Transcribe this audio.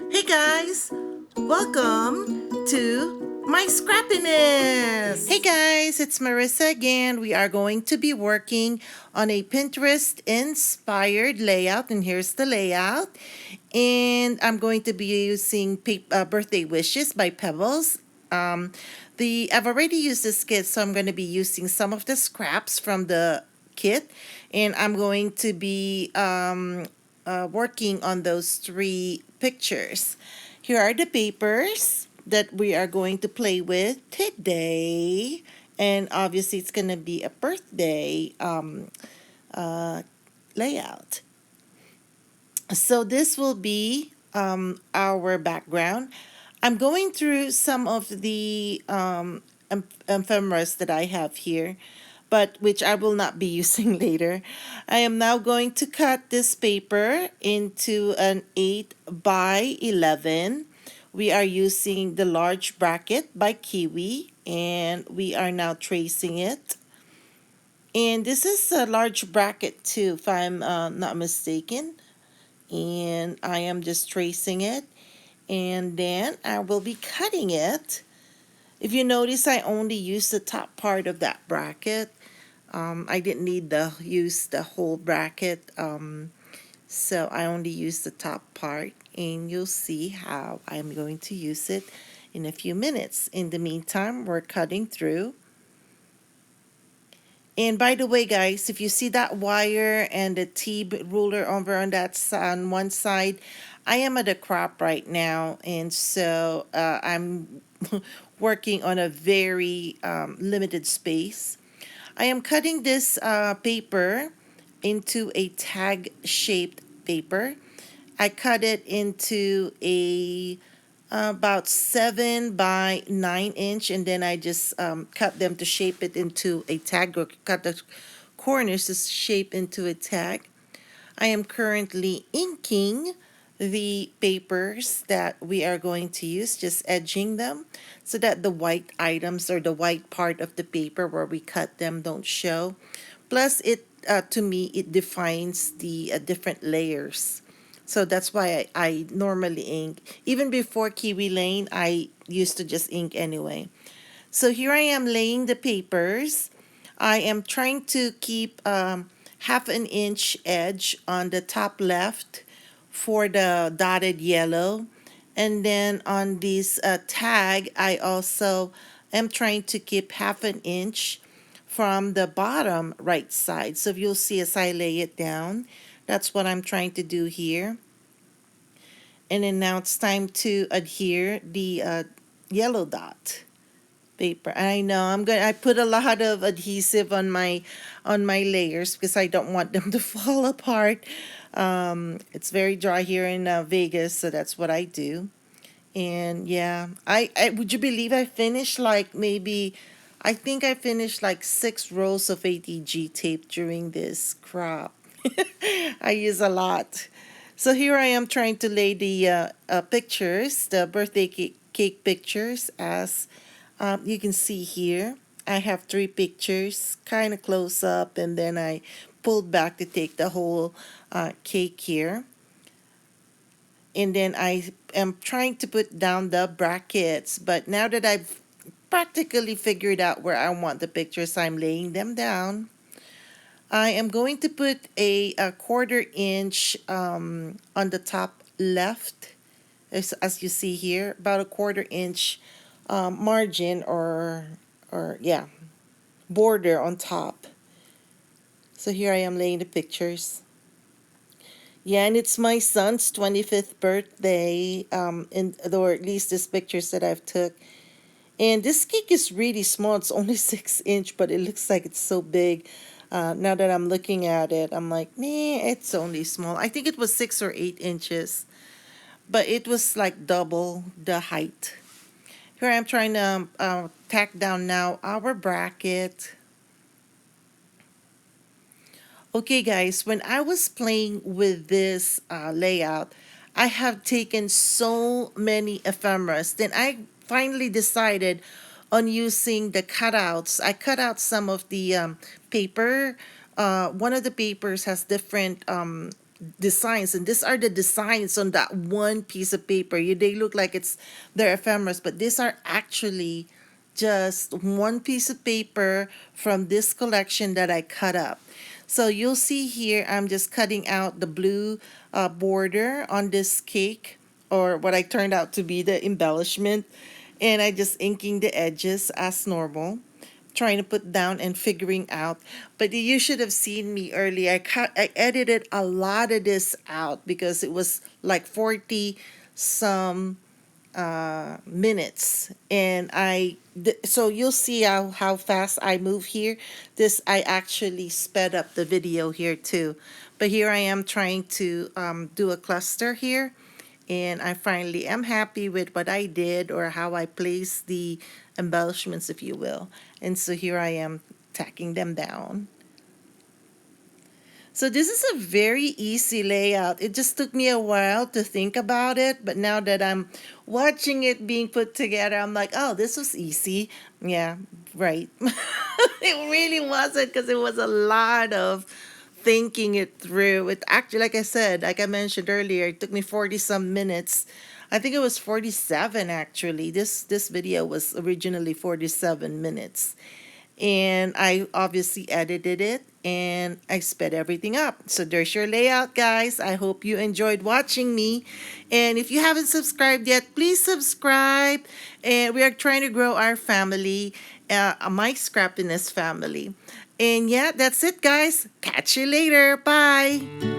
Hey guys, welcome to my scrappiness. Hey guys, it's Marissa again. We are going to be working on a Pinterest inspired layout, and here's the layout. And I'm going to be using Birthday Wishes by Pebbles. Um, I've already used this kit, so I'm going to be using some of the scraps from the kit, and I'm going to be working on those three pictures. Here are the papers that we are going to play with today, and obviously it's going to be a birthday uh, layout. So this will be our background. I'm going through some of the ephemeras that I have here, but which I will not be using later. I am now going to cut this paper into an 8 by 11. We are using the large bracket by Kiwi, and we are now tracing it. And this is a large bracket too, if I'm not mistaken. And I am just tracing it, and then I will be cutting it. If you notice, I only used the top part of that bracket. I didn't need to use the whole bracket, so I only used the top part, and you'll see how I'm going to use it in a few minutes. In the meantime, we're cutting through. And by the way, guys, if you see that wire and the ruler over on on one side, I am at a crop right now, and so I'm working on a very limited space. I am cutting this paper into a tag-shaped paper. I cut it into a about 7 by 9 inch, and then I just cut them to shape it into a tag, or cut the corners to shape into a tag. I am currently inking the papers that we are going to use, just edging them so that the white items or the white part of the paper where we cut them don't show. Plus, it to me, it defines the different layers. So that's why I normally ink. Even before Kiwi Lane, I used to just ink anyway. So here I am laying the papers. I am trying to keep 1/2 inch edge on the top left for the dotted yellow. And then on this tag, I also am trying to keep 1/2 inch from the bottom right side. So if you'll see as I lay it down, that's what I'm trying to do here. And then now it's time to adhere the yellow dot paper. I know I put a lot of adhesive on my layers because I don't want them to fall apart. It's very dry here in Vegas, so that's what I do. And yeah, I would you believe I finished like maybe I think I finished like 6 rolls of ATG tape during this crop. I use a lot. So here I am trying to lay the pictures, the birthday cake pictures, as you can see here. I have 3 pictures, kind of close up, and then I pulled back to take the whole cake here. And then I am trying to put down the brackets, but now that I've practically figured out where I want the pictures, I'm laying them down. I am going to put a 1/4 inch on the top left, as you see here, about a 1/4 inch margin, or yeah, border on top. So here I am laying the pictures. Yeah, and it's my son's 25th birthday, or at least these pictures that I've took. And this cake is really small. It's only 6 inch, but it looks like it's so big. Now that I'm looking at it, I'm like, nah, it's only small. I think it was 6 or 8 inches, but it was like double the height. Here I'm trying to tack down now our bracket. Okay, guys, when I was playing with this layout, I have taken so many ephemeras. Then I finally decided on using the cutouts. I cut out some of the paper. One of the papers has different designs, and these are the designs on that one piece of paper. They look like they're ephemeras, but these are actually just one piece of paper from this collection that I cut up. So you'll see here, I'm just cutting out the blue border on this cake, or what I turned out to be the embellishment, and I just inking the edges as normal, trying to put down and figuring out. But you should have seen me earlier. I edited a lot of this out because it was like 40 some minutes, and so you'll see how fast I move here. This, I actually sped up the video here too, but here I am trying to do a cluster here, and I finally am happy with what I did, or how I placed the embellishments, if you will. And so here I am tacking them down. So this is a very easy layout. It just took me a while to think about it, but now that I'm watching it being put together, I'm like, oh, this was easy. Yeah, right. It really wasn't, because it was a lot of thinking it through. It actually, like I said, like I mentioned earlier, it took me 40 some minutes. I think it was 47 actually. This video was originally 47 minutes, and I obviously edited it and I sped everything up. So there's your layout, guys. I hope you enjoyed watching me. And if you haven't subscribed yet, please subscribe. And we are trying to grow our family, my scrappiness family. And yeah, that's it, guys. Catch you later. Bye.